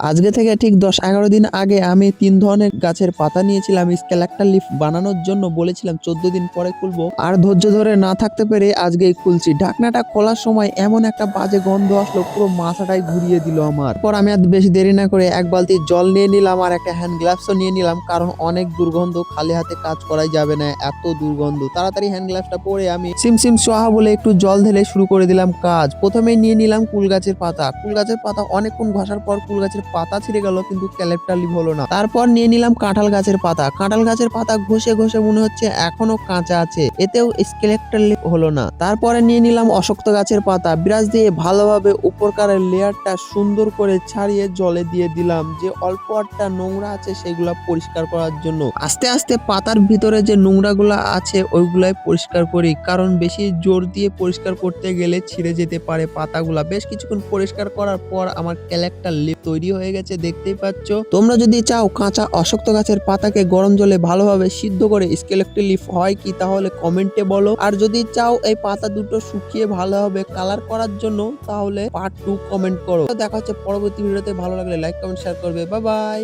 আজকে থেকে ঠিক ১০-১১ দিন আগে আমি ৩ ধরনের গাছের পাতা নিয়েছিলাম স্কেলেক্টাল লিফ বানানোর জন্য, বলেছিলাম ১৪ দিন পরে খুলবো। আর ধৈর্য ধরে না থাকতে পেরে আজকেই খুলছি। ঢাকনাটা খোলার সময় এমন একটা বাজে গন্ধ আসলো, পুরো মাথাটাই ঘুরিয়ে দিল আমার। পর আমি আর বেশি দেরি না করে এক বালতি জল নিয়ে নিলাম আর একটা হ্যান্ড গ্লাভসও নিয়ে নিলাম, কারণ অনেক দুর্গন্ধ, খালি হাতে কাজ করাই যাবে না, এত দুর্গন্ধ। তাড়াতাড়ি হ্যান্ড গ্লাভসটা পরে আমি সিম সোহা বলে একটু জল ঢেলে শুরু করে দিলাম কাজ। প্রথমে নিয়ে নিলাম কুল গাছের পাতা। কুল গাছের পাতা অনেকক্ষণ ঘষার পর কুল গাছের পাতা ছিঁড়ে গেল, কিন্তু ক্যালেপটার লিভ হলো না। তারপর নিয়ে নিলাম কাঁঠাল গাছের পাতা। কাঁঠাল গাছের পাতা ঘষে ঘষে মনে হচ্ছে এখনো কাঁচা আছে, এতেও স্কেলেক্টার লিভ হলো না। তারপরে নিয়ে নিলাম অশক্ত গাছের পাতা। ব্রাশ দিয়ে ভালোভাবে উপরকারের লেয়ারটা সুন্দর করে ছাড়িয়ে জলে দিয়ে দিলাম, যে অল্প একটা নোংরা আছে সেগুলা পরিষ্কার করার জন্য। আস্তে আস্তে পাতার ভিতরে যে নোংরাগুলা আছে ওইগুলাই পরিষ্কার করি, কারণ বেশি জোর দিয়ে পরিষ্কার করতে গেলে ছিঁড়ে যেতে পারে পাতাগুলা। বেশ কিছুক্ষণ পরিষ্কার করার পর আমার ক্যালেক্টার লিফ তৈরি হয়ে গেছে, দেখতেই পাচ্ছ। তোমরা যদি চাও কাঁচা অশক্ত গাছের পাতাকে গরম জলে ভালোভাবে সিদ্ধ করে স্কেলেক্টাল লিফ হয় কি, তাহলে কমেন্টে বলো। আর যদি চাও এই পাতা দুটো শুকিয়ে ভালোভাবে কালার করার জন্য, তাহলে পার্ট 2 কমেন্ট করো। তো দেখা হচ্ছে পরবর্তী ভিডিওতে। ভালো লাগলে লাইক কমেন্ট শেয়ার করবে। Bye bye.